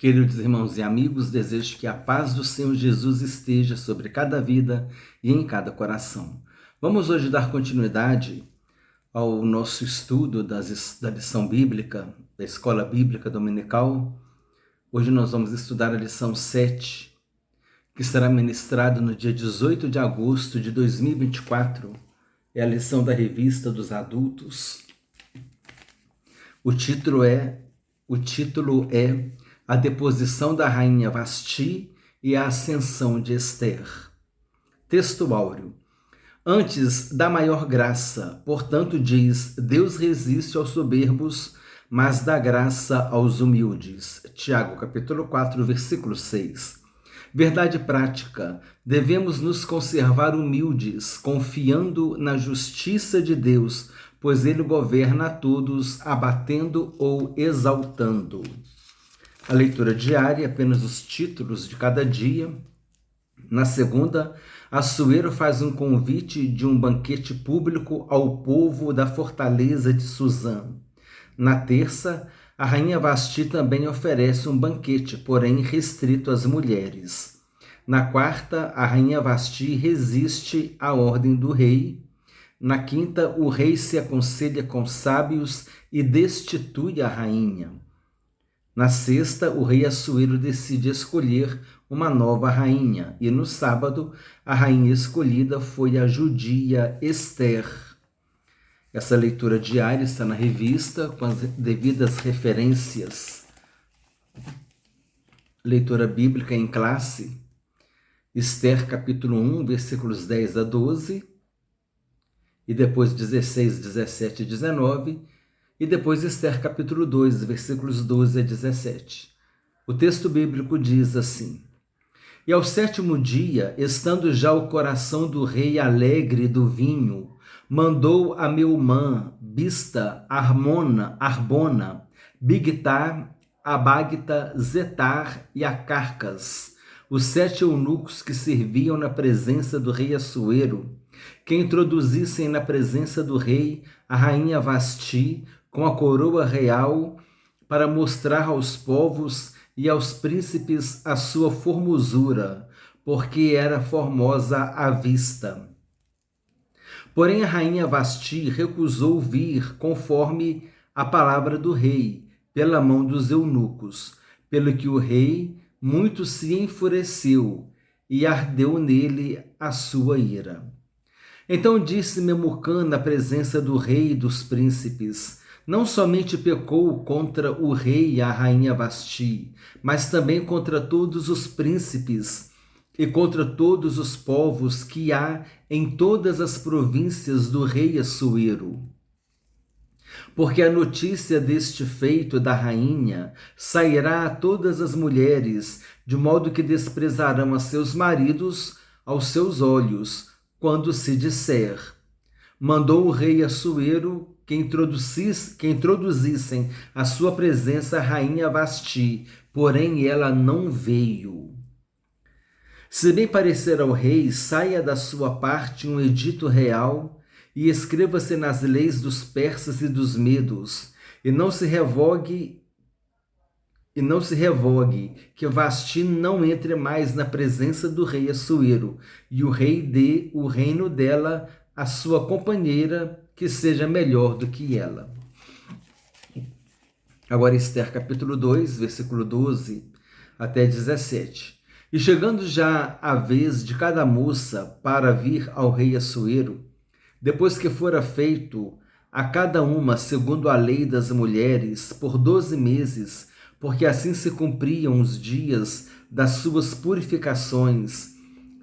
Queridos irmãos e amigos, desejo que a paz do Senhor Jesus esteja sobre cada vida e em cada coração. Vamos hoje dar continuidade ao nosso estudo da lição bíblica, da Escola Bíblica Dominical. Hoje nós vamos estudar a lição 7, que será ministrada no dia 18 de agosto de 2024. É a lição da Revista dos Adultos. O título é A Deposição da Rainha Vasti e a Ascensão de Esther. Texto áureo. Antes da maior graça, portanto diz, Deus resiste aos soberbos, mas dá graça aos humildes. Tiago, capítulo 4, versículo 6. Verdade prática, devemos nos conservar humildes, confiando na justiça de Deus, pois Ele governa a todos, abatendo ou exaltando. A leitura diária, apenas os títulos de cada dia. Na segunda, Assuero faz um convite de um banquete público ao povo da fortaleza de Suzã. Na terça, a rainha Vasti também oferece um banquete, porém restrito às mulheres. Na quarta, a rainha Vasti resiste à ordem do rei. Na quinta, o rei se aconselha com sábios e destitui a rainha. Na sexta, o rei Assuero decide escolher uma nova rainha, e no sábado, a rainha escolhida foi a judia Esther. Essa leitura diária está na revista, com as devidas referências. Leitura bíblica em classe, Esther capítulo 1, versículos 10 a 12, e depois 16, 17 e 19, e depois Esther capítulo 2, versículos 12 a 17. O texto bíblico diz assim: E ao sétimo dia, estando já o coração do rei alegre do vinho, mandou a Meumã, Bista, Arbona, Bigtar, Abagta, Zetar e Acarcas, os 7 eunucos que serviam na presença do rei Assuero, que introduzissem na presença do rei a rainha Vasti, com a coroa real, para mostrar aos povos e aos príncipes a sua formosura, porque era formosa à vista. Porém a rainha Vasti recusou vir conforme a palavra do rei, pela mão dos eunucos, pelo que o rei muito se enfureceu e ardeu nele a sua ira. Então disse Memucã na presença do rei e dos príncipes: não somente pecou contra o rei e a rainha Vasti, mas também contra todos os príncipes e contra todos os povos que há em todas as províncias do rei Assuero. Porque a notícia deste feito da rainha sairá a todas as mulheres, de modo que desprezarão a seus maridos aos seus olhos, quando se disser: mandou o rei Assuero que introduzissem a sua presença a rainha Vasti, porém ela não veio. Se bem parecer ao rei, saia da sua parte um edito real e escreva-se nas leis dos persas e dos medos, e não se revogue que Vasti não entre mais na presença do rei Assuero, e o rei dê o reino dela à sua companheira, que seja melhor do que ela. Agora Esther capítulo 2, versículo 12 até 17. E chegando já a vez de cada moça para vir ao rei Assuero, depois que fora feito a cada uma segundo a lei das mulheres, por 12 meses, porque assim se cumpriam os dias das suas purificações,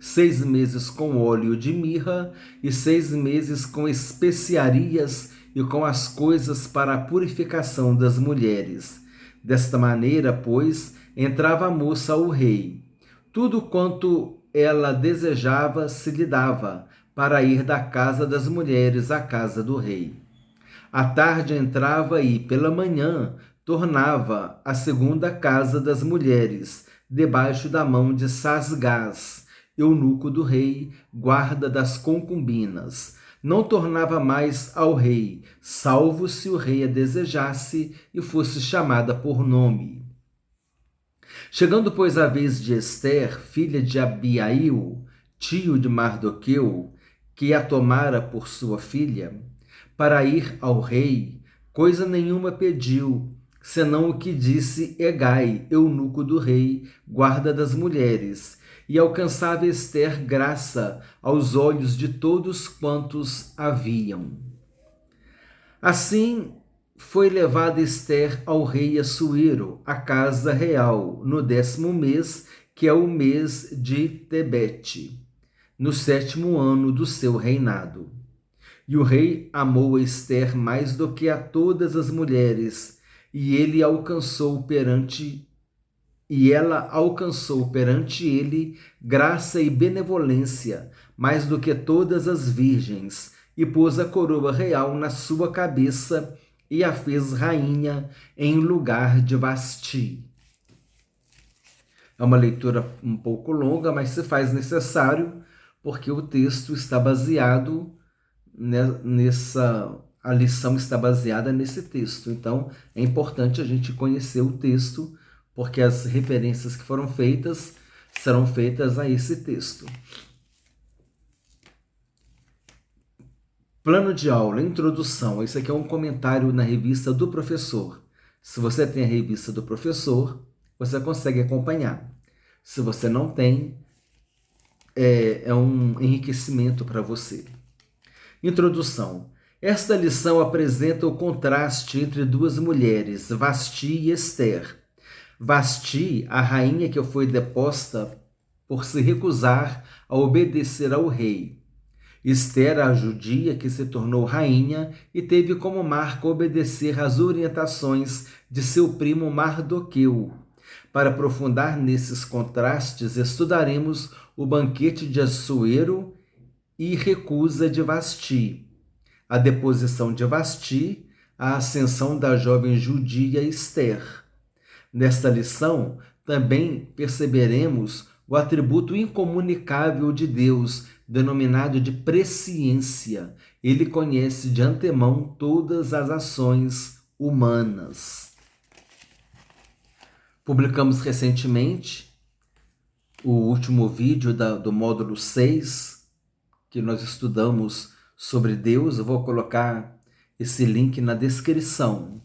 6 meses com óleo de mirra e 6 meses com especiarias e com as coisas para a purificação das mulheres. Desta maneira, pois, entrava a moça ao rei. Tudo quanto ela desejava se lhe dava, para ir da casa das mulheres à casa do rei. À tarde entrava e, pela manhã, tornava à segunda casa das mulheres, debaixo da mão de Sasgás, eunuco do rei, guarda das concubinas. Não tornava mais ao rei, salvo se o rei a desejasse e fosse chamada por nome. Chegando, pois, a vez de Ester, filha de Abiail, tio de Mardoqueu, que a tomara por sua filha, para ir ao rei, coisa nenhuma pediu, senão o que disse Hegai, eunuco do rei, guarda das mulheres, e alcançava Ester graça aos olhos de todos quantos haviam. Assim foi levada Ester ao rei Assuero, à casa real, no 10º mês, que é o mês de Tebete, no 7º ano do seu reinado. E o rei amou Ester mais do que a todas as mulheres, e ela alcançou perante ele graça e benevolência, mais do que todas as virgens, e pôs a coroa real na sua cabeça e a fez rainha em lugar de Vasti. É uma leitura um pouco longa, mas se faz necessário, porque o texto está baseado a lição está baseada nesse texto. Então, é importante a gente conhecer o texto, porque as referências que foram feitas serão feitas a esse texto. Plano de aula, introdução. Esse aqui é um comentário na revista do professor. Se você tem a revista do professor, você consegue acompanhar. Se você não tem, é um enriquecimento para você. Introdução. Esta lição apresenta o contraste entre duas mulheres, Vasti e Ester. Vasti, a rainha que foi deposta por se recusar a obedecer ao rei. Ester, a judia que se tornou rainha e teve como marca obedecer às orientações de seu primo Mardoqueu. Para aprofundar nesses contrastes, estudaremos o banquete de Assuero e recusa de Vasti, a deposição de Vasti, a ascensão da jovem judia Ester. Nesta lição, também perceberemos o atributo incomunicável de Deus, denominado de presciência. Ele conhece de antemão todas as ações humanas. Publicamos recentemente o último vídeo do módulo 6, que nós estudamos sobre Deus. Eu vou colocar esse link na descrição.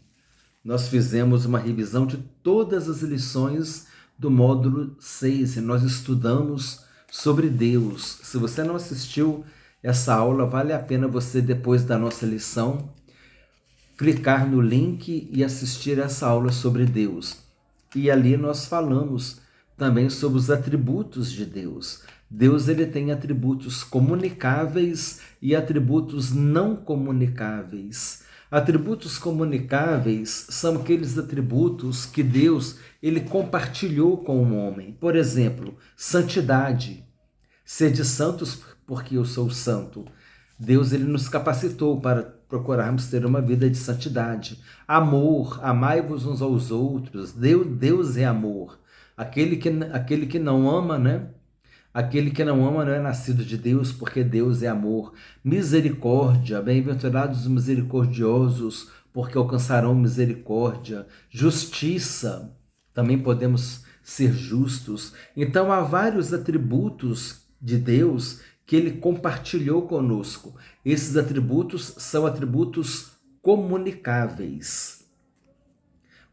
Nós fizemos uma revisão de todas as lições do módulo 6 e nós estudamos sobre Deus. Se você não assistiu essa aula, vale a pena você, depois da nossa lição, clicar no link e assistir essa aula sobre Deus. E ali nós falamos também sobre os atributos de Deus. Deus, ele tem atributos comunicáveis e atributos não comunicáveis. Atributos comunicáveis são aqueles atributos que Deus, ele compartilhou com o homem. Por exemplo, santidade. Sede santos porque eu sou santo. Deus, ele nos capacitou para procurarmos ter uma vida de santidade. Amor, amai-vos uns aos outros. Deus é amor. Aquele que não ama, né? Aquele que não ama não é nascido de Deus, porque Deus é amor. Misericórdia, bem-aventurados os misericordiosos, porque alcançarão misericórdia. Justiça, também podemos ser justos. Então, há vários atributos de Deus que ele compartilhou conosco. Esses atributos são atributos comunicáveis.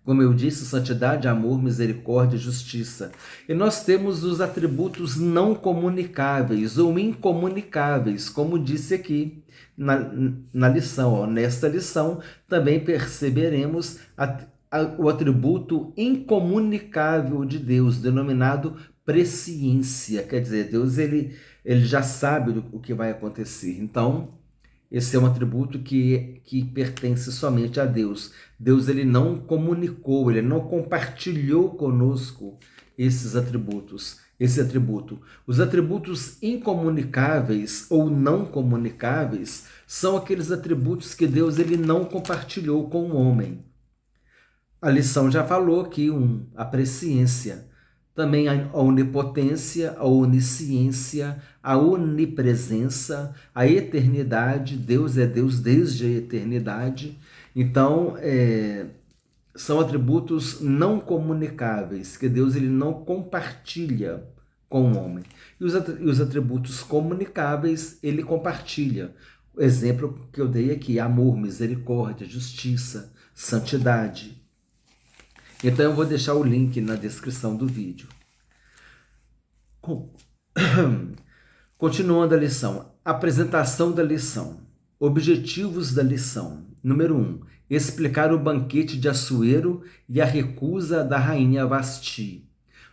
Como eu disse, santidade, amor, misericórdia e justiça. E nós temos os atributos não comunicáveis ou incomunicáveis, como disse aqui na lição. Ó. Nesta lição também perceberemos o atributo incomunicável de Deus, denominado presciência. Quer dizer, Deus ele já sabe o que vai acontecer. Então, esse é um atributo que pertence somente a Deus. Deus, ele não comunicou, ele não compartilhou conosco esses atributos, esse atributo. Os atributos incomunicáveis ou não comunicáveis são aqueles atributos que Deus, ele não compartilhou com o homem. A lição já falou aqui a presciência. Também a onipotência, a onisciência, a onipresença, a eternidade. Deus é Deus desde a eternidade. Então, são atributos não comunicáveis, que Deus ele não compartilha com o homem. E os atributos comunicáveis, ele compartilha. O exemplo que eu dei aqui, amor, misericórdia, justiça, santidade. Então eu vou deixar o link na descrição do vídeo. Continuando a lição, apresentação da lição, objetivos da lição. Número 1, explicar o banquete de Assuero e a recusa da rainha Vasti.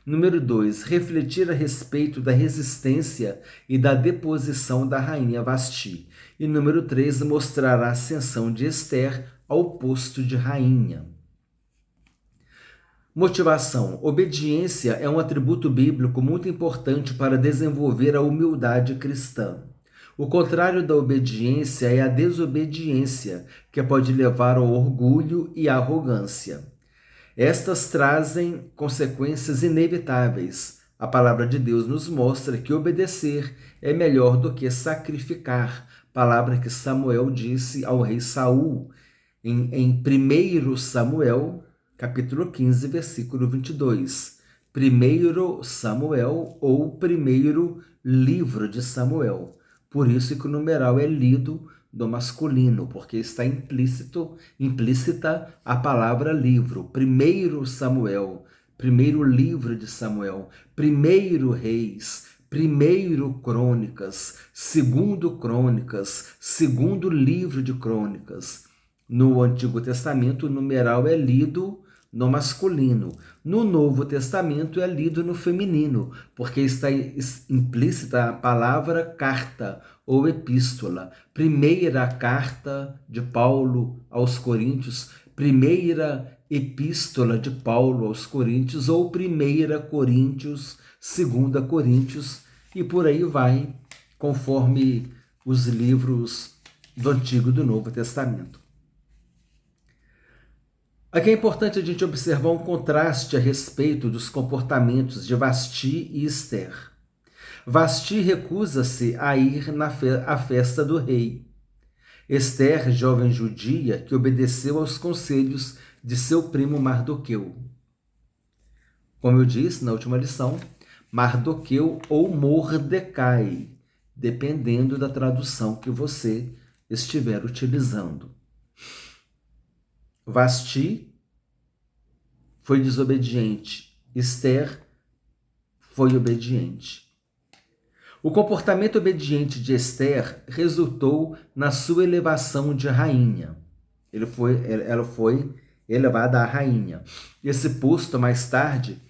Número 2, refletir a respeito da resistência e da deposição da rainha Vasti. E número 3, mostrar a ascensão de Esther ao posto de rainha. Motivação. Obediência é um atributo bíblico muito importante para desenvolver a humildade cristã. O contrário da obediência é a desobediência, que pode levar ao orgulho e à arrogância. Estas trazem consequências inevitáveis. A palavra de Deus nos mostra que obedecer é melhor do que sacrificar, palavra que Samuel disse ao rei Saul em 1 Samuel, capítulo 15, versículo 22. 1 Samuel ou primeiro livro de Samuel. Por isso que o numeral é lido do masculino, porque está implícita a palavra livro. 1 Samuel, primeiro livro de Samuel, 1 Reis, 1 Crônicas, 2 Crônicas, 2 livro de Crônicas. No Antigo Testamento, o numeral é lido no masculino. No Novo Testamento é lido no feminino, porque está implícita a palavra carta ou epístola. Primeira carta de Paulo aos Coríntios, primeira epístola de Paulo aos Coríntios, ou 1 Coríntios, 2 Coríntios, e por aí vai, conforme os livros do Antigo e do Novo Testamento. Aqui é importante a gente observar um contraste a respeito dos comportamentos de Vasti e Esther. Vasti recusa-se a ir à festa do rei. Esther, jovem judia, que obedeceu aos conselhos de seu primo Mardoqueu. Como eu disse na última lição, Mardoqueu ou Mordecai, dependendo da tradução que você estiver utilizando. Vasti foi desobediente, Esther foi obediente. O comportamento obediente de Esther resultou na sua elevação de rainha. Ela foi elevada a rainha. Esse posto, mais tarde,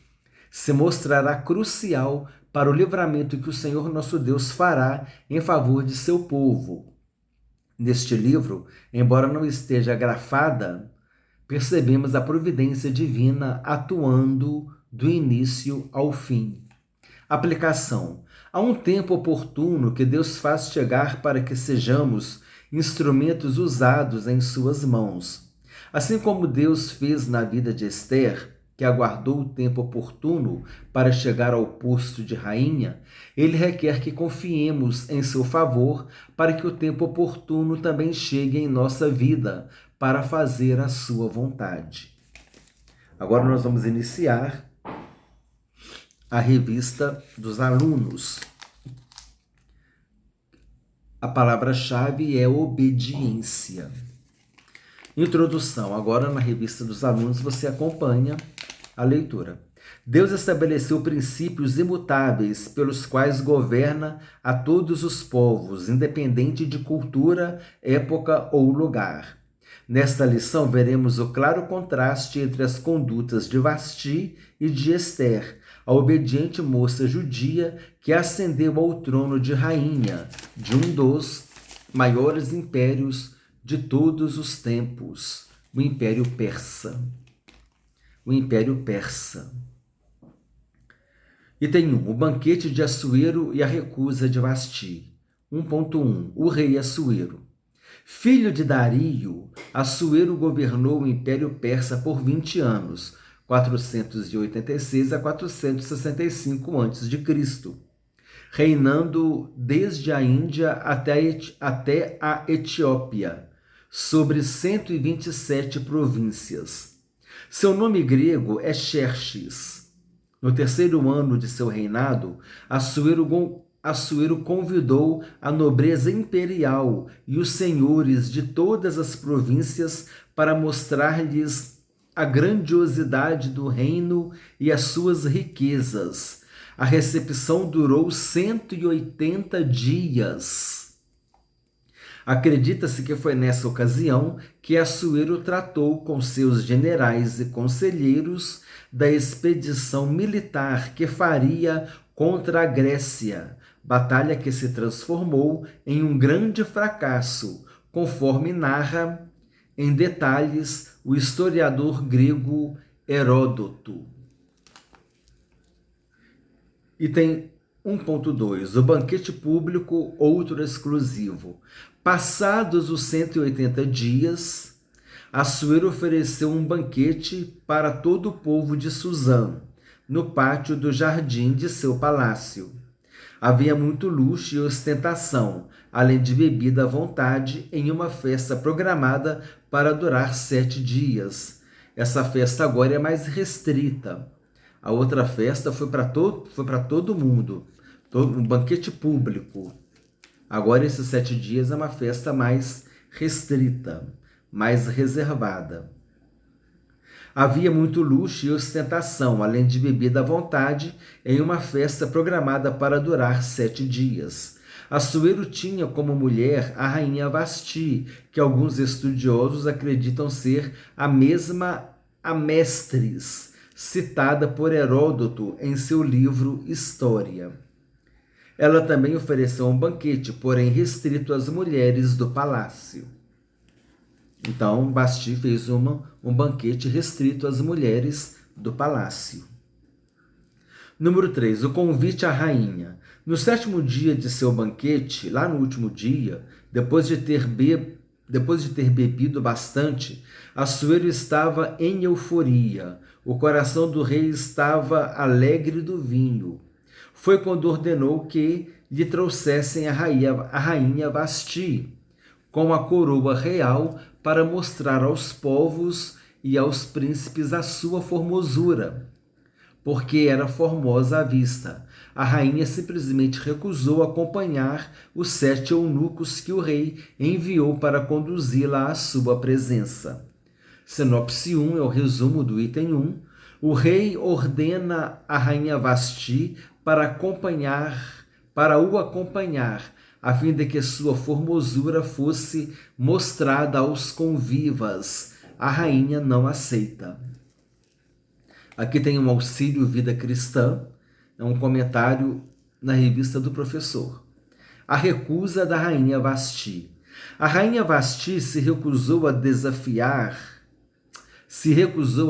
se mostrará crucial para o livramento que o Senhor nosso Deus fará em favor de seu povo. Neste livro, embora não esteja grafada, percebemos a providência divina atuando do início ao fim. Aplicação. Há um tempo oportuno que Deus faz chegar para que sejamos instrumentos usados em suas mãos. Assim como Deus fez na vida de Esther, que aguardou o tempo oportuno para chegar ao posto de rainha, ele requer que confiemos em seu favor para que o tempo oportuno também chegue em nossa vida, para fazer a sua vontade. Agora nós vamos iniciar a revista dos alunos. A palavra-chave é obediência. Introdução. Agora na revista dos alunos você acompanha a leitura. Deus estabeleceu princípios imutáveis pelos quais governa a todos os povos, independente de cultura, época ou lugar. Nesta lição, veremos o claro contraste entre as condutas de Vasti e de Esther, a obediente moça judia que ascendeu ao trono de rainha de um dos maiores impérios de todos os tempos, o Império Persa. O Império Persa. Item 1. O banquete de Assuero e a recusa de Vasti. 1.1. O rei Assuero. Filho de Dario, Assuero governou o Império Persa por 20 anos, 486 a 465 a.C., reinando desde a Índia até a Etiópia, sobre 127 províncias. Seu nome grego é Xerxes. No terceiro ano de seu reinado, Assuero convidou a nobreza imperial e os senhores de todas as províncias para mostrar-lhes a grandiosidade do reino e as suas riquezas. A recepção durou 180 dias. Acredita-se que foi nessa ocasião que Assuero tratou com seus generais e conselheiros da expedição militar que faria contra a Grécia, batalha que se transformou em um grande fracasso, conforme narra em detalhes o historiador grego Heródoto. E tem 1.2, o banquete público, outro exclusivo. Passados os 180 dias, Assuero ofereceu um banquete para todo o povo de Suzã, no pátio do jardim de seu palácio. Havia muito luxo e ostentação, além de bebida à vontade, em uma festa programada para durar 7 dias. Essa festa agora é mais restrita. A outra festa foi para todo mundo, um banquete público. Agora, esses 7 dias é uma festa mais restrita, mais reservada. Havia muito luxo e ostentação, além de bebida à vontade, em uma festa programada para durar 7 dias. Assuero tinha como mulher a rainha Vasti, que alguns estudiosos acreditam ser a mesma Amestris, citada por Heródoto em seu livro História. Ela também ofereceu um banquete, porém restrito às mulheres do palácio. Então, Vasti fez um banquete restrito às mulheres do palácio. Número 3, o convite à rainha. No 7º dia de seu banquete, lá no último dia, depois de ter bebido bastante, Assuero estava em euforia. O coração do rei estava alegre do vinho. Foi quando ordenou que lhe trouxessem a rainha Vasti, com a coroa real, para mostrar aos povos e aos príncipes a sua formosura, porque era formosa à vista. A rainha simplesmente recusou acompanhar os 7 eunucos que o rei enviou para conduzi-la à sua presença. Sinopse 1 é o resumo do item 1. O rei ordena a rainha Vasti para o acompanhar, a fim de que sua formosura fosse mostrada aos convivas. A rainha não aceita. Aqui tem um auxílio Vida Cristã, é um comentário na revista do professor. A recusa da rainha Vasti. A rainha Vasti se recusou a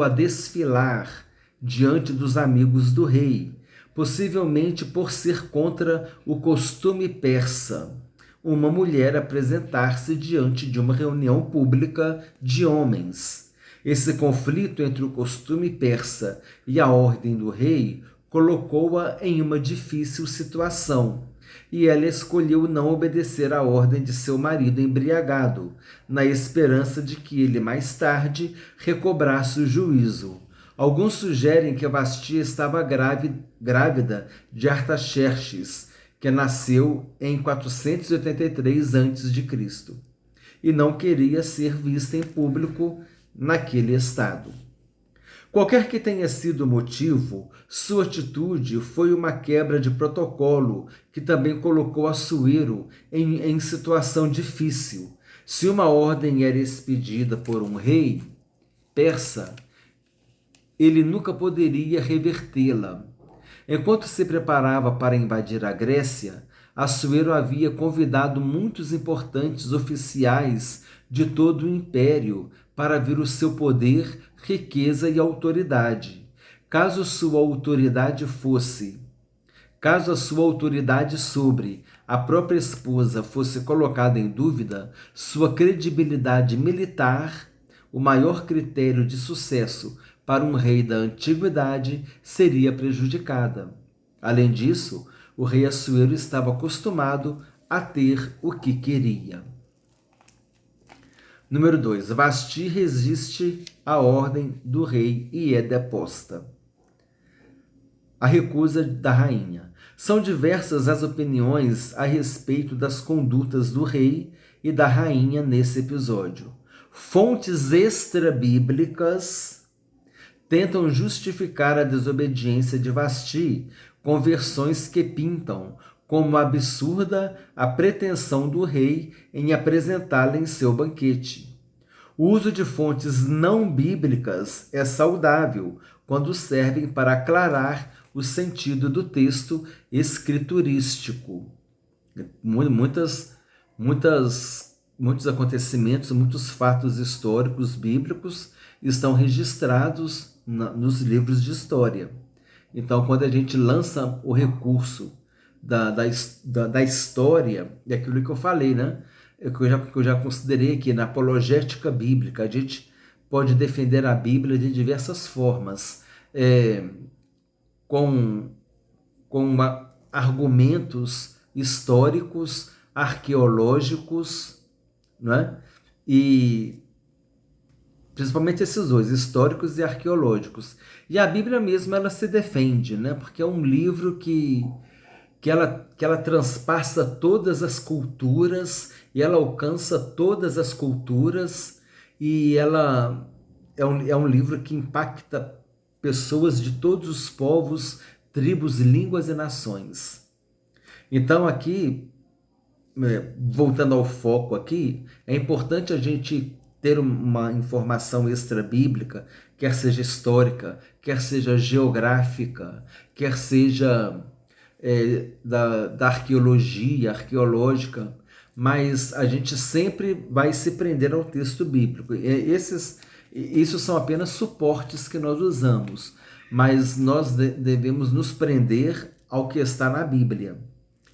desfilar diante dos amigos do rei, possivelmente por ser contra o costume persa, uma mulher apresentar-se diante de uma reunião pública de homens. Esse conflito entre o costume persa e a ordem do rei colocou-a em uma difícil situação, e ela escolheu não obedecer à ordem de seu marido embriagado, na esperança de que ele mais tarde recobrasse o juízo. Alguns sugerem que Vasti estava grávida de Artaxerxes, que nasceu em 483 a.C., e não queria ser vista em público naquele estado. Qualquer que tenha sido o motivo, sua atitude foi uma quebra de protocolo que também colocou Assuero em situação difícil. Se uma ordem era expedida por um rei persa, ele nunca poderia revertê-la. Enquanto se preparava para invadir a Grécia, Assuero havia convidado muitos importantes oficiais de todo o império para ver o seu poder, riqueza e autoridade. Caso a sua autoridade sobre a própria esposa fosse colocada em dúvida, sua credibilidade militar, o maior critério de sucesso para um rei da antiguidade, seria prejudicada. Além disso, o rei Assuero estava acostumado a ter o que queria. Número 2, Vasti resiste à ordem do rei e é deposta. A recusa da rainha. São diversas as opiniões a respeito das condutas do rei e da rainha nesse episódio. Fontes extrabíblicas tentam justificar a desobediência de Vasti com versões que pintam como absurda a pretensão do rei em apresentá-la em seu banquete. O uso de fontes não bíblicas é saudável quando servem para aclarar o sentido do texto escriturístico. Muitos acontecimentos, muitos fatos históricos bíblicos estão registrados nos livros de história. Então, quando a gente lança o recurso da história, é aquilo que eu falei, né? Que eu já considerei aqui na apologética bíblica. A gente pode defender a Bíblia de diversas formas, com argumentos históricos, arqueológicos, né? E principalmente esses dois, históricos e arqueológicos. E a Bíblia mesmo, ela se defende, né? Porque é um livro que ela transpassa todas as culturas e ela alcança todas as culturas e ela é um livro que impacta pessoas de todos os povos, tribos, línguas e nações. Então aqui, voltando ao foco aqui, é importante a gente ter uma informação extra-bíblica, quer seja histórica, quer seja geográfica, quer seja da arqueologia, arqueológica, mas a gente sempre vai se prender ao texto bíblico. Isso são apenas suportes que nós usamos, mas nós devemos nos prender ao que está na Bíblia.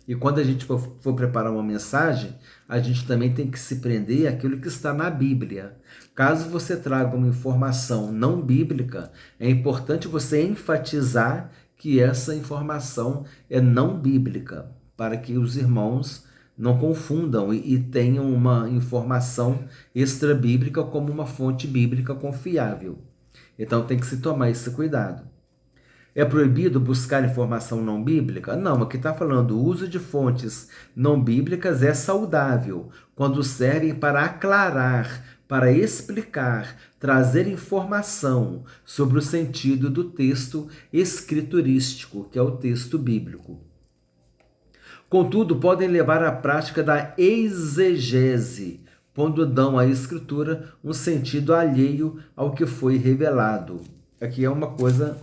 E quando a gente for preparar uma mensagem, a gente também tem que se prender àquilo que está na Bíblia. Caso você traga uma informação não bíblica, é importante você enfatizar que essa informação é não bíblica, para que os irmãos não confundam e tenham uma informação extra-bíblica como uma fonte bíblica confiável. Então tem que se tomar esse cuidado. É proibido buscar informação não bíblica? Não, aqui está falando, o uso de fontes não bíblicas é saudável, quando servem para aclarar, para explicar, trazer informação sobre o sentido do texto escriturístico, que é o texto bíblico. Contudo, podem levar à prática da exegese, quando dão à escritura um sentido alheio ao que foi revelado. Aqui é uma coisa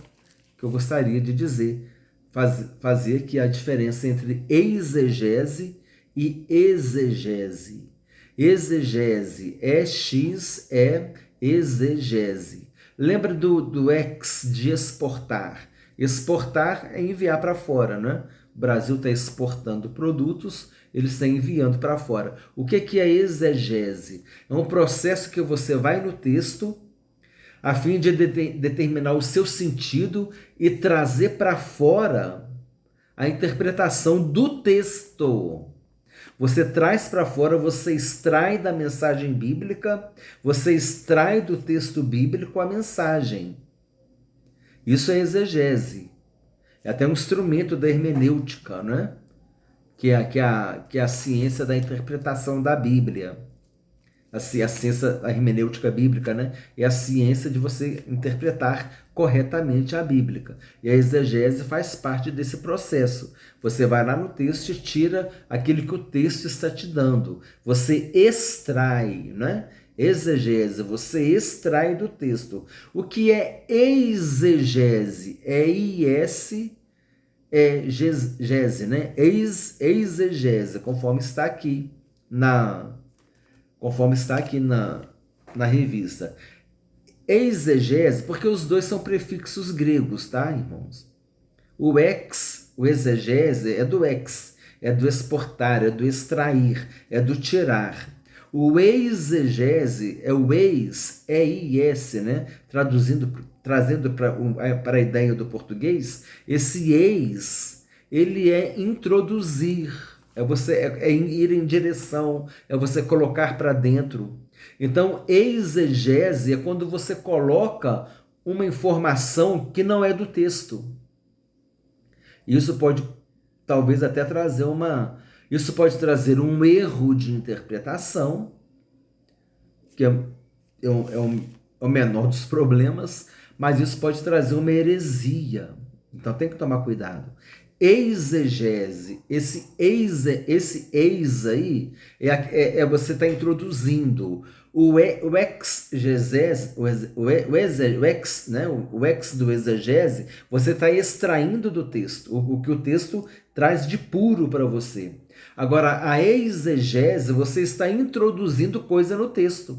que eu gostaria de dizer, fazer aqui a diferença entre exegese e exegese. Exegese é X, é exegese. Lembra do ex de exportar? Exportar é enviar para fora, né? O Brasil está exportando produtos, eles estão enviando para fora. O que é exegese? É um processo que você vai no texto a fim de determinar o seu sentido e trazer para fora a interpretação do texto. Você traz para fora, você extrai da mensagem bíblica, você extrai do texto bíblico a mensagem. Isso é exegese. É até um instrumento da hermenêutica, né? Que é a ciência da interpretação da Bíblia. A ciência, a hermenêutica bíblica, né? É a ciência de você interpretar corretamente a Bíblia. E a exegese faz parte desse processo. Você vai lá no texto e tira aquilo que o texto está te dando. Você extrai, né? Exegese, você extrai do texto. O que é exegese? É IS, é gese, né? Exegese, conforme está aqui na revista. Exegese, porque os dois são prefixos gregos, tá, irmãos? O exegese é do ex, é do exportar, é do extrair, é do tirar. O exegese é o eis, EIS, né? Trazendo para a ideia do português, esse eis, ele é introduzir. É ir em direção, é você colocar para dentro. Então, exegese é quando você coloca uma informação que não é do texto. Isso pode talvez até trazer isso pode trazer um erro de interpretação, que é o menor dos problemas, mas isso pode trazer uma heresia. Então tem que tomar cuidado. Exegese, esse eis aí, você está introduzindo o exegese, né? O ex do exegese, você está extraindo do texto, o que o texto traz de puro para você. Agora, a exegese, você está introduzindo coisa no texto.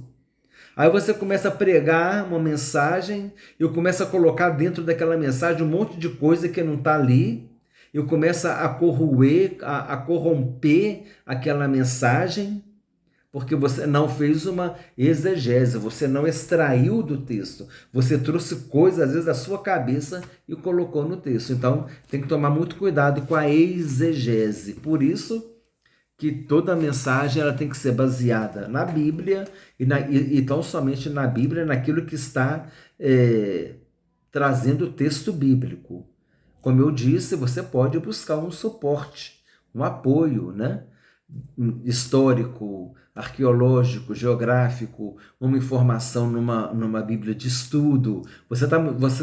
Aí você começa a pregar uma mensagem, eu começo a colocar dentro daquela mensagem um monte de coisa que não está ali, eu começo a corroer, a corromper aquela mensagem, porque você não fez uma exegese, você não extraiu do texto, você trouxe coisas, às vezes, da sua cabeça e colocou no texto. Então, tem que tomar muito cuidado com a exegese. Por isso que toda a mensagem ela tem que ser baseada na Bíblia e tão somente na Bíblia, naquilo que está trazendo o texto bíblico. Como eu disse, você pode buscar um suporte, um apoio, né? Histórico, arqueológico, geográfico, uma informação numa Bíblia de estudo. Você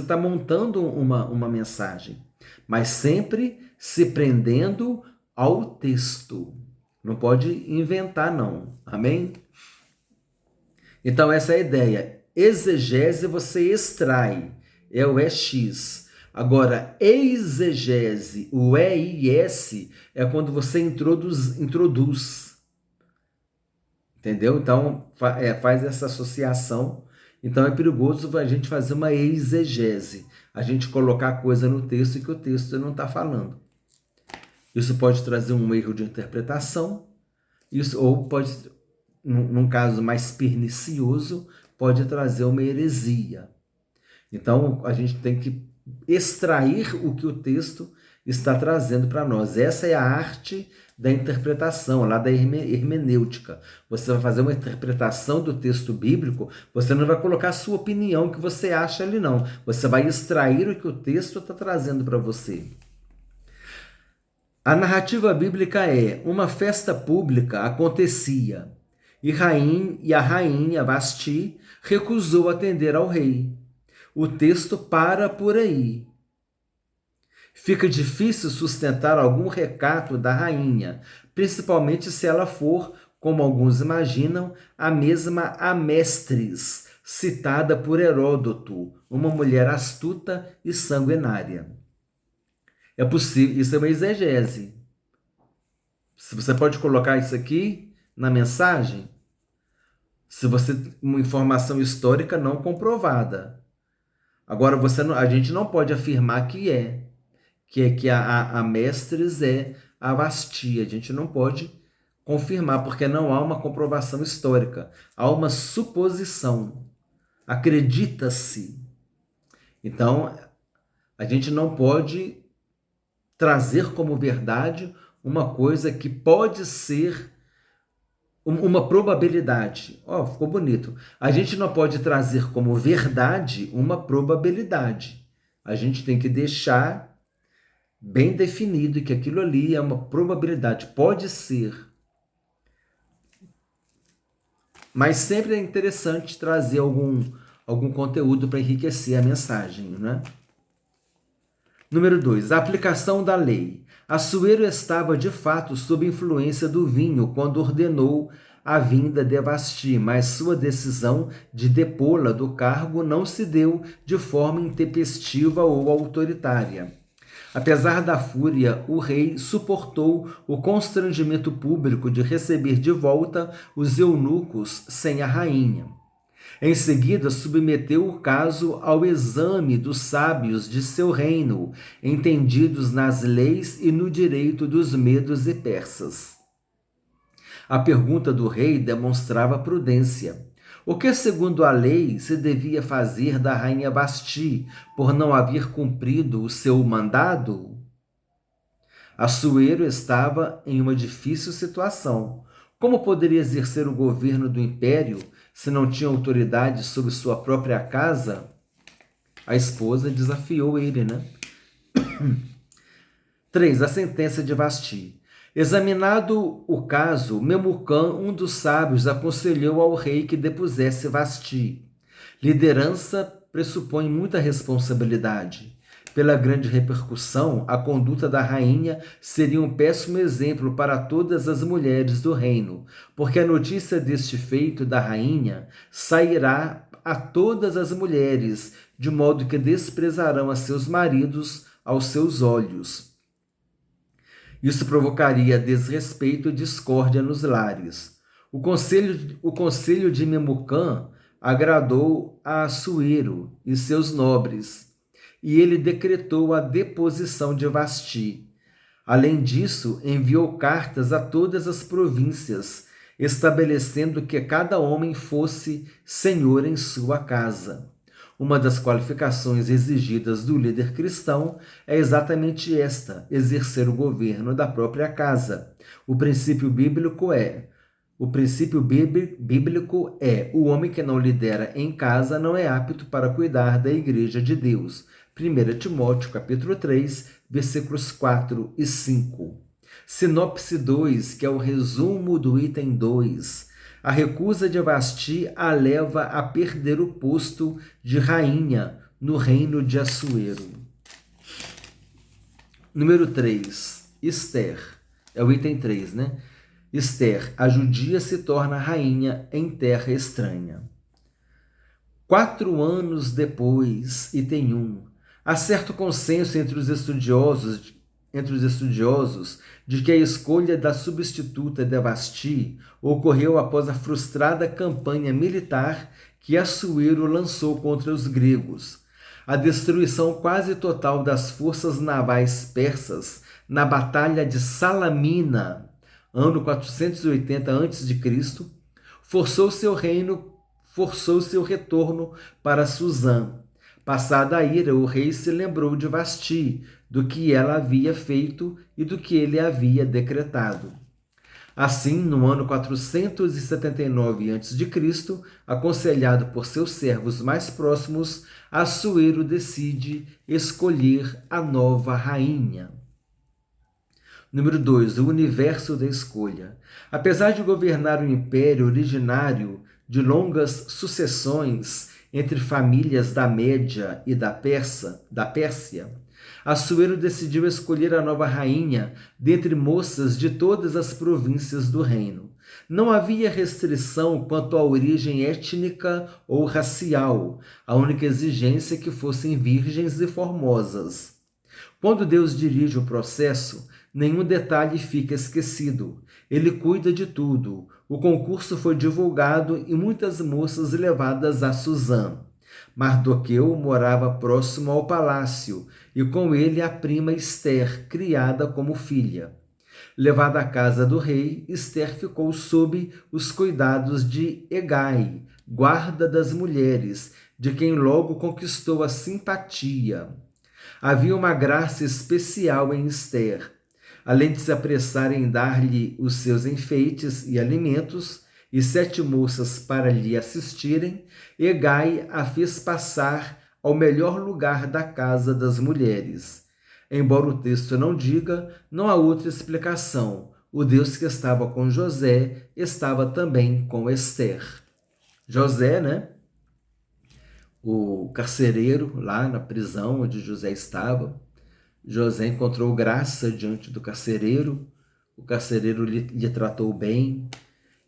tá montando uma mensagem, mas sempre se prendendo ao texto. Não pode inventar, não. Amém? Então, essa é a ideia. Exegese você extrai, é o EX. Agora, exegese, o EIS, é quando você introduz. Entendeu? Então, faz essa associação. Então, é perigoso a gente fazer uma exegese, a gente colocar coisa no texto que o texto não está falando. Isso pode trazer um erro de interpretação, ou pode, num caso mais pernicioso, pode trazer uma heresia. Então, a gente tem que extrair o que o texto está trazendo para nós. Essa é a arte da interpretação, lá da hermenêutica. Você vai fazer uma interpretação do texto bíblico, você não vai colocar a sua opinião que você acha ali, não. Você vai extrair o que o texto está trazendo para você. A narrativa bíblica é: uma festa pública acontecia e a rainha Vasti recusou atender ao rei. O texto para por aí. Fica difícil sustentar algum recato da rainha, principalmente se ela for, como alguns imaginam, a mesma Amestris, citada por Heródoto, uma mulher astuta e sanguinária. É possível, isso é uma exegese. Você pode colocar isso aqui na mensagem, se você uma informação histórica não comprovada. Agora, a gente não pode afirmar que a Mestres é a Vasti. A gente não pode confirmar, porque não há uma comprovação histórica. Há uma suposição. Acredita-se. Então, a gente não pode trazer como verdade uma coisa que pode ser uma probabilidade. Ficou bonito. A gente não pode trazer como verdade uma probabilidade. A gente tem que deixar bem definido que aquilo ali é uma probabilidade. Pode ser. Mas sempre é interessante trazer algum conteúdo para enriquecer a mensagem, né? Número 2. A aplicação da lei. Assuero estava de fato sob influência do vinho quando ordenou a vinda de Vasti, mas sua decisão de depô-la do cargo não se deu de forma intempestiva ou autoritária. Apesar da fúria, o rei suportou o constrangimento público de receber de volta os eunucos sem a rainha. Em seguida, submeteu o caso ao exame dos sábios de seu reino, entendidos nas leis e no direito dos medos e persas. A pergunta do rei demonstrava prudência. O que, segundo a lei, se devia fazer da rainha Vasti por não haver cumprido o seu mandado? Assuero estava em uma difícil situação. Como poderia exercer o governo do império se não tinha autoridade sobre sua própria casa, a esposa desafiou ele, né? 3. A sentença de Vasti. Examinado o caso, Memucã, um dos sábios, aconselhou ao rei que depusesse Vasti. Liderança pressupõe muita responsabilidade. Pela grande repercussão, a conduta da rainha seria um péssimo exemplo para todas as mulheres do reino, porque a notícia deste feito da rainha sairá a todas as mulheres, de modo que desprezarão a seus maridos aos seus olhos. Isso provocaria desrespeito e discórdia nos lares. O conselho de Memucã agradou a Assuero e seus nobres, e ele decretou a deposição de Vasti. Além disso, enviou cartas a todas as províncias, estabelecendo que cada homem fosse senhor em sua casa. Uma das qualificações exigidas do líder cristão é exatamente esta: exercer o governo da própria casa. O princípio bíblico é: o homem que não lidera em casa não é apto para cuidar da igreja de Deus. 1 Timóteo, capítulo 3, versículos 4 e 5. Sinopse 2, que é o resumo do item 2. A recusa de Vasti a leva a perder o posto de rainha no reino de Assuero. Número 3. Esther. É o item 3, né? Esther, a judia se torna rainha em terra estranha. 4 anos depois, item 1, há certo consenso entre os estudiosos de que a escolha da substituta de Vasti ocorreu após a frustrada campanha militar que Assuero lançou contra os gregos. A destruição quase total das forças navais persas na Batalha de Salamina, ano 480 a.C., forçou seu retorno para Suzã. Passada a ira, o rei se lembrou de Vasti, do que ela havia feito e do que ele havia decretado. Assim, no ano 479 a.C., aconselhado por seus servos mais próximos, Assuero decide escolher a nova rainha. Número 2. O universo da escolha. Apesar de governar o império originário de longas sucessões entre famílias da Média e da Pérsia, Assuero decidiu escolher a nova rainha dentre moças de todas as províncias do reino. Não havia restrição quanto à origem étnica ou racial, a única exigência é que fossem virgens e formosas. Quando Deus dirige o processo, nenhum detalhe fica esquecido. Ele cuida de tudo. O concurso foi divulgado e muitas moças levadas a Suzã. Mardoqueu morava próximo ao palácio, e com ele a prima Esther, criada como filha. Levada à casa do rei, Esther ficou sob os cuidados de Hegai, guarda das mulheres, de quem logo conquistou a simpatia. Havia uma graça especial em Esther. Além de se apressar em dar-lhe os seus enfeites e alimentos, e 7 moças para lhe assistirem, Hegai a fez passar ao melhor lugar da casa das mulheres. Embora o texto não diga, não há outra explicação. O Deus que estava com José estava também com Esther. José, né? O carcereiro lá na prisão onde José estava. José encontrou graça diante do carcereiro. O carcereiro lhe tratou bem.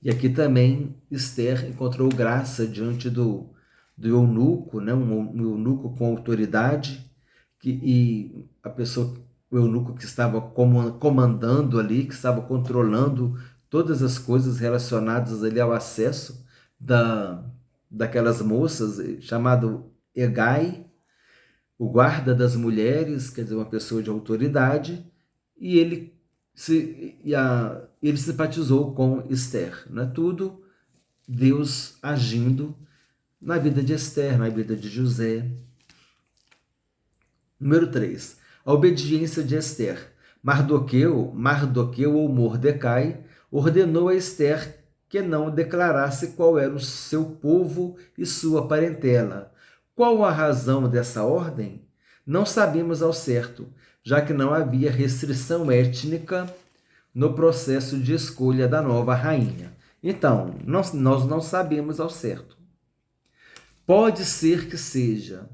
E aqui também Esther encontrou graça diante do eunuco, né? Um eunuco com autoridade, e a pessoa, o eunuco que estava comandando ali, que estava controlando todas as coisas relacionadas ali ao acesso daquelas moças, chamado Hegai, o guarda das mulheres, quer dizer, uma pessoa de autoridade, e ele simpatizou com Esther. Não é tudo Deus agindo na vida de Esther, na vida de José. Número 3. A obediência de Esther. Mardoqueu ou Mordecai ordenou a Esther que não declarasse qual era o seu povo e sua parentela. Qual a razão dessa ordem? Não sabemos ao certo, já que não havia restrição étnica no processo de escolha da nova rainha. Então, nós não sabemos ao certo. Pode ser que seja,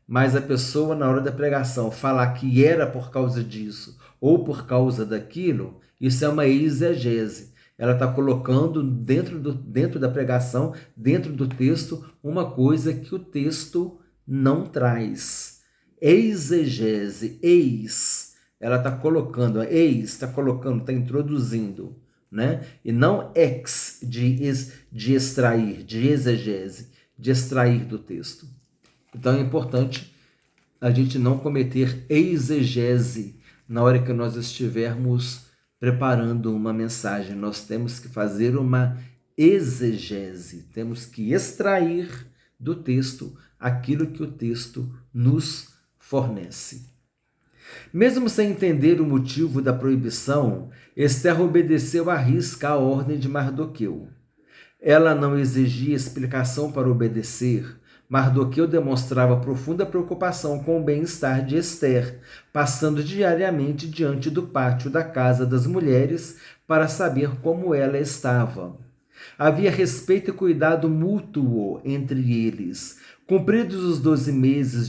mas a pessoa, na hora da pregação, falar que era por causa disso ou por causa daquilo, isso é uma exegese. Ela está colocando dentro da pregação, dentro do texto, uma coisa que o texto não traz. Exegese, ela está colocando, está colocando, está introduzindo, né? E não de extrair, de exegese, de extrair do texto. Então é importante a gente não cometer exegese na hora que nós estivermos preparando uma mensagem. Nós temos que fazer uma exegese, temos que extrair do texto aquilo que o texto nos fornece. Mesmo sem entender o motivo da proibição, Esther obedeceu à risca a ordem de Mardoqueu. Ela não exigia explicação para obedecer. Mardoqueu demonstrava profunda preocupação com o bem-estar de Esther, passando diariamente diante do pátio da casa das mulheres para saber como ela estava. Havia respeito e cuidado mútuo entre eles. Cumpridos os 12 meses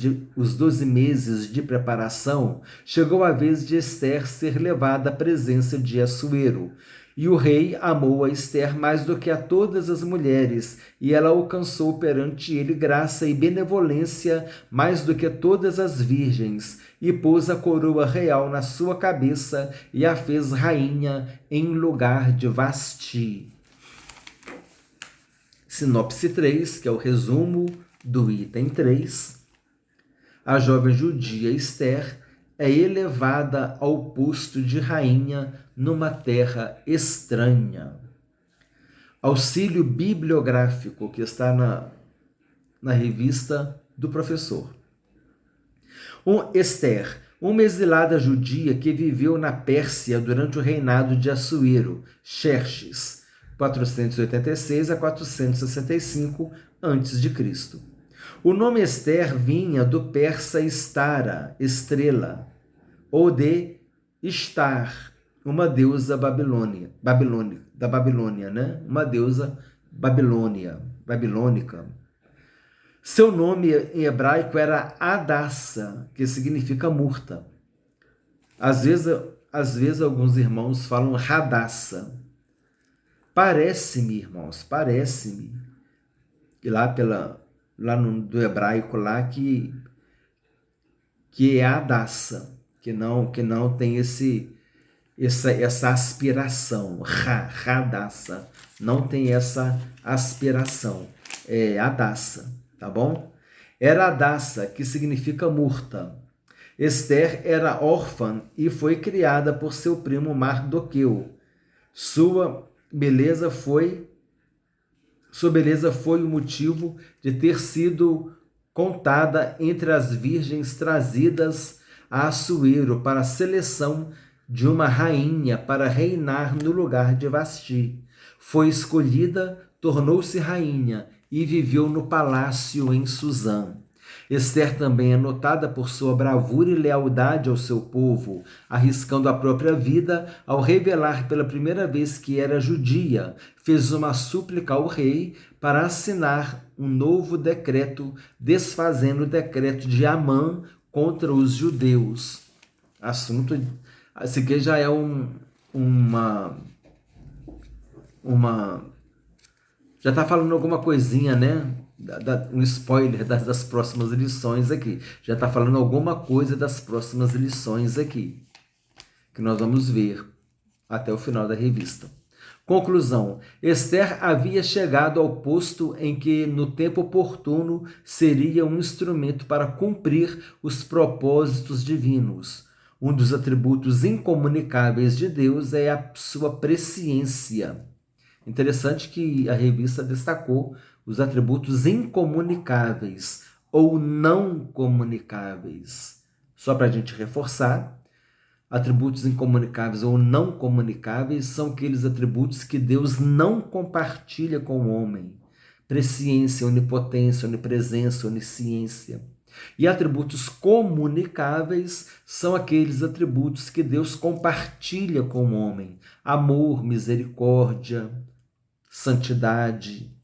de preparação, chegou a vez de Esther ser levada à presença de Assuero. E o rei amou a Esther mais do que a todas as mulheres, e ela alcançou perante ele graça e benevolência mais do que todas as virgens, e pôs a coroa real na sua cabeça e a fez rainha em lugar de Vasti. Sinopse 3, que é o resumo do item 3. A jovem judia Esther é elevada ao posto de rainha numa terra estranha. Auxílio bibliográfico que está na revista do professor. Esther, uma exilada judia que viveu na Pérsia durante o reinado de Assuero, Xerxes, 486 a 465 a.C. O nome Esther vinha do persa Estara, estrela, ou de Ishtar, uma deusa da Babilônia, né? Uma deusa babilônica. Seu nome em hebraico era Hadassa, que significa murta. Às vezes alguns irmãos falam Hadassa. Parece-me, irmãos, que do hebraico lá que é Hadassa, que não tem essa aspiração, Hadassa, não tem essa aspiração, é Hadassa, tá bom? Era Hadassa, que significa murta. Esther era órfã e foi criada por seu primo Mardoqueu. Sua beleza foi o motivo de ter sido contada entre as virgens trazidas a Assuero para a seleção de uma rainha para reinar no lugar de Vasti. Foi escolhida, tornou-se rainha e viveu no palácio em Suzã. Esther também é notada por sua bravura e lealdade ao seu povo, arriscando a própria vida ao revelar pela primeira vez que era judia. Fez uma súplica ao rei para assinar um novo decreto, desfazendo o decreto de Amã contra os judeus. Esse aqui já é já está falando alguma coisinha, né? Um spoiler das próximas lições aqui. Já está falando alguma coisa das próximas lições aqui, que nós vamos ver até o final da revista. Conclusão. Esther havia chegado ao posto em que, no tempo oportuno, seria um instrumento para cumprir os propósitos divinos. Um dos atributos incomunicáveis de Deus é a sua presciência. Interessante que a revista destacou os atributos incomunicáveis ou não comunicáveis. Só para a gente reforçar, Atributos incomunicáveis ou não comunicáveis são aqueles atributos que Deus não compartilha com o homem. Presciência, onipotência, onipresença, onisciência. E atributos comunicáveis são aqueles atributos que Deus compartilha com o homem. Amor, misericórdia, santidade.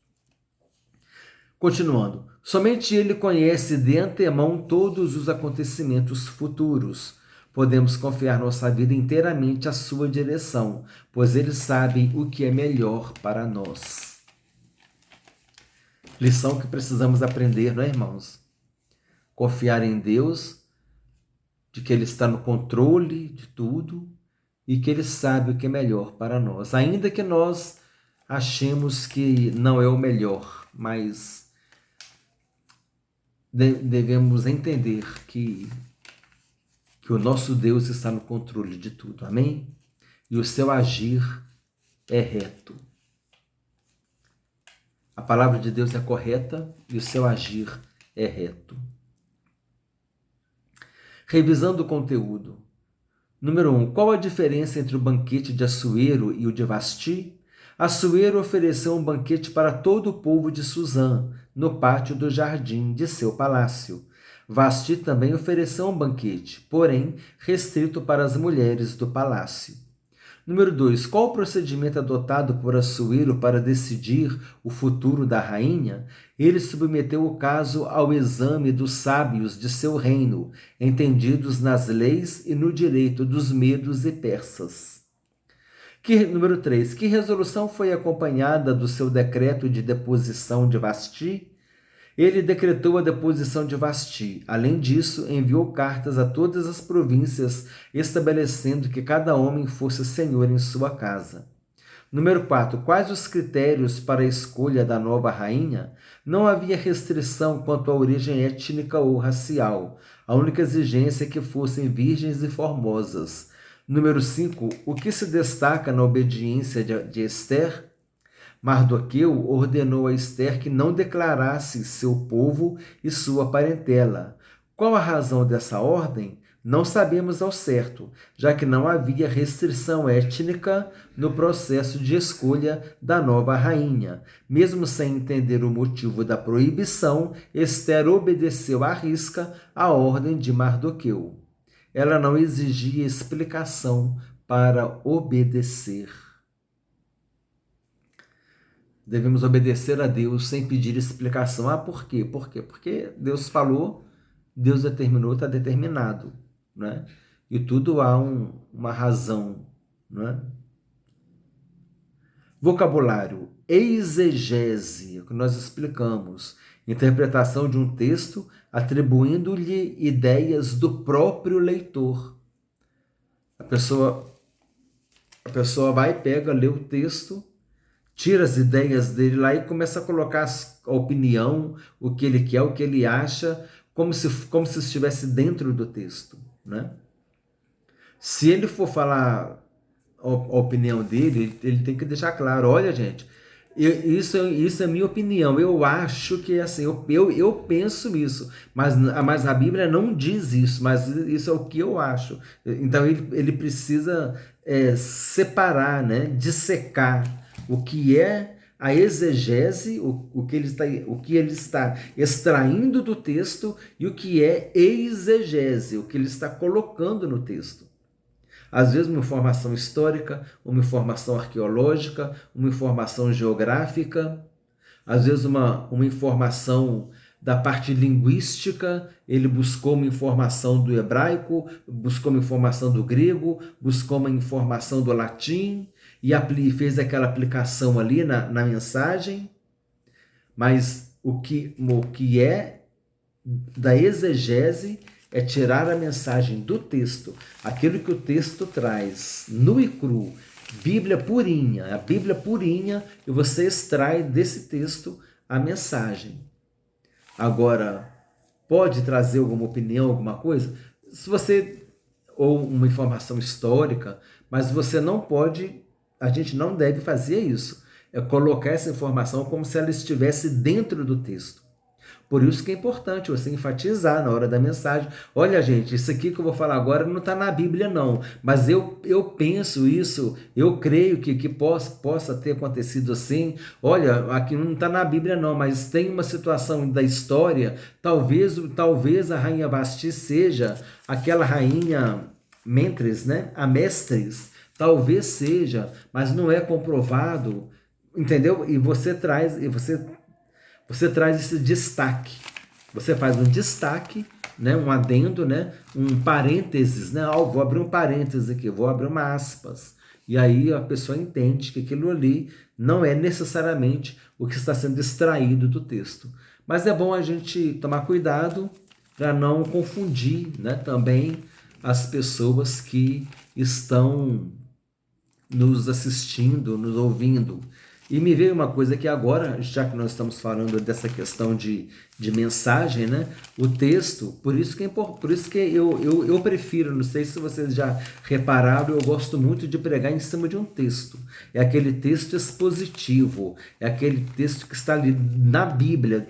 Continuando. Somente Ele conhece de antemão todos os acontecimentos futuros. Podemos confiar nossa vida inteiramente à sua direção, pois Ele sabe o que é melhor para nós. Lição que precisamos aprender, não é, irmãos? Confiar em Deus, de que Ele está no controle de tudo e que Ele sabe o que é melhor para nós. Ainda que nós achemos que não é o melhor, mas devemos entender que o nosso Deus está no controle de tudo, amém? E o seu agir é reto. A palavra de Deus é correta e o seu agir é reto. Revisando o conteúdo. Número 1. Qual a diferença entre o banquete de Assuero e o de Vasti? Assuero ofereceu um banquete para todo o povo de Susã, no pátio do jardim de seu palácio. Vasti também ofereceu um banquete, porém restrito para as mulheres do palácio. Número 2. Qual o procedimento adotado por Assuero para decidir o futuro da rainha? Ele submeteu o caso ao exame dos sábios de seu reino, entendidos nas leis e no direito dos medos e persas. Número 3. Que resolução foi acompanhada do seu decreto de deposição de Vasti? Ele decretou a deposição de Vasti. Além disso, enviou cartas a todas as províncias, estabelecendo que cada homem fosse senhor em sua casa. Número 4. Quais os critérios para a escolha da nova rainha? Não havia restrição quanto à origem étnica ou racial. A única exigência é que fossem virgens e formosas. Número 5. O que se destaca na obediência de Esther? Mardoqueu ordenou a Esther que não declarasse seu povo e sua parentela. Qual a razão dessa ordem? Não sabemos ao certo, já que não havia restrição étnica no processo de escolha da nova rainha. Mesmo sem entender o motivo da proibição, Esther obedeceu à risca a ordem de Mardoqueu. Ela não exigia explicação para obedecer. Devemos obedecer a Deus sem pedir explicação. Por quê? Por quê? Porque Deus falou, Deus determinou, está determinado, né? E tudo há uma razão, né? Vocabulário. Exegese, o que nós explicamos. Interpretação de um texto atribuindo-lhe ideias do próprio leitor. A pessoa vai e pega, lê o texto, tira as ideias dele lá e começa a colocar a opinião, o que ele quer, o que ele acha, como se estivesse dentro do texto, né? Se ele for falar a opinião dele, ele tem que deixar claro, olha, gente, isso é minha opinião, eu acho que é assim, eu penso isso, mas a Bíblia não diz isso, mas isso é o que eu acho. Então ele precisa separar, né, dissecar o que é a exegese, o que ele está extraindo do texto, e o que é exegese, o que ele está colocando no texto. Às vezes uma informação histórica, uma informação arqueológica, uma informação geográfica, às vezes uma informação da parte linguística, ele buscou uma informação do hebraico, buscou uma informação do grego, buscou uma informação do latim, e fez aquela aplicação ali na mensagem, mas o que é da exegese é tirar a mensagem do texto, aquilo que o texto traz, nu e cru, Bíblia purinha, a Bíblia purinha, e você extrai desse texto a mensagem. Agora, pode trazer alguma opinião, alguma coisa? Ou uma informação histórica, mas você não pode, a gente não deve fazer isso, é colocar essa informação como se ela estivesse dentro do texto. Por isso que é importante você enfatizar na hora da mensagem. Olha, gente, isso aqui que eu vou falar agora não está na Bíblia, não. Mas eu penso isso, eu creio que possa ter acontecido assim. Olha, aqui não está na Bíblia, não, mas tem uma situação da história. Talvez a rainha Vasti seja aquela rainha Mentres, né? A Mestres. Talvez seja, mas não é comprovado, entendeu? E você traz esse destaque. Você faz um destaque, né, um adendo, né, um parênteses, né? Vou abrir um parênteses aqui, vou abrir uma aspas. E aí a pessoa entende que aquilo ali não é necessariamente o que está sendo extraído do texto. Mas é bom a gente tomar cuidado para não confundir, né, também as pessoas que estão nos assistindo, nos ouvindo. E me veio uma coisa que agora, já que nós estamos falando dessa questão de mensagem, né? O texto, por isso que eu prefiro, não sei se vocês já repararam, eu gosto muito de pregar em cima de um texto. É aquele texto expositivo, é aquele texto que está ali na Bíblia,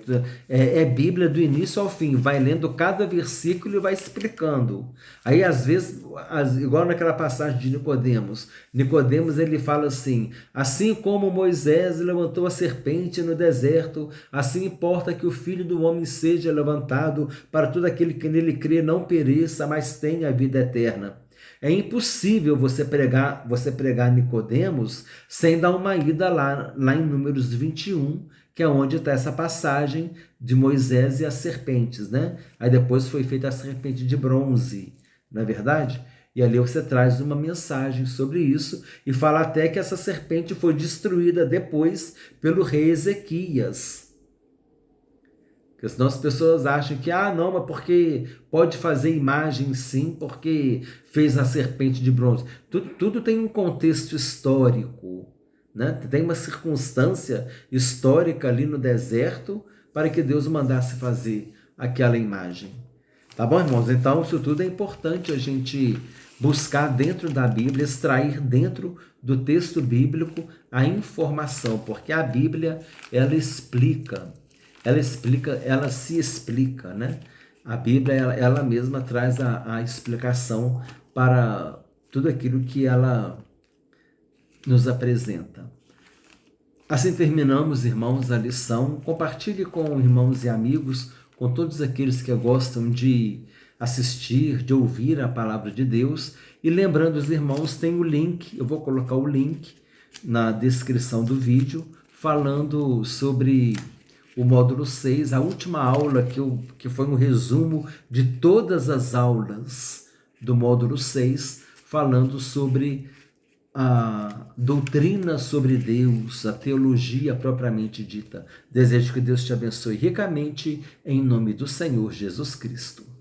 é Bíblia do início ao fim, vai lendo cada versículo e vai explicando. Aí às vezes, igual naquela passagem de Nicodemos ele fala assim como Moisés levantou a serpente no deserto, assim importa que o Filho do Homem seja levantado para todo aquele que nele crê não pereça, mas tenha a vida eterna. É impossível você pregar Nicodemos sem dar uma ida lá em Números 21, que é onde está essa passagem de Moisés e as serpentes, né? Aí depois foi feita a serpente de bronze, não é verdade? E ali você traz uma mensagem sobre isso e fala até que essa serpente foi destruída depois pelo rei Ezequias. Porque senão as pessoas acham que, não, mas porque pode fazer imagem sim, porque fez a serpente de bronze. Tudo tem um contexto histórico, né? Tem uma circunstância histórica ali no deserto para que Deus mandasse fazer aquela imagem. Tá bom, irmãos? Então, isso tudo é importante a gente buscar dentro da Bíblia, extrair dentro do texto bíblico a informação, porque a Bíblia, ela se explica, né? A Bíblia, ela mesma traz a explicação para tudo aquilo que ela nos apresenta. Assim terminamos, irmãos, a lição. Compartilhe com irmãos e amigos, com todos aqueles que gostam de assistir, de ouvir a palavra de Deus. E lembrando os irmãos, tem o link, eu vou colocar o link na descrição do vídeo, falando sobre o módulo 6, a última aula que foi um resumo de todas as aulas do módulo 6, falando sobre a doutrina sobre Deus, a teologia propriamente dita. Desejo que Deus te abençoe ricamente, em nome do Senhor Jesus Cristo.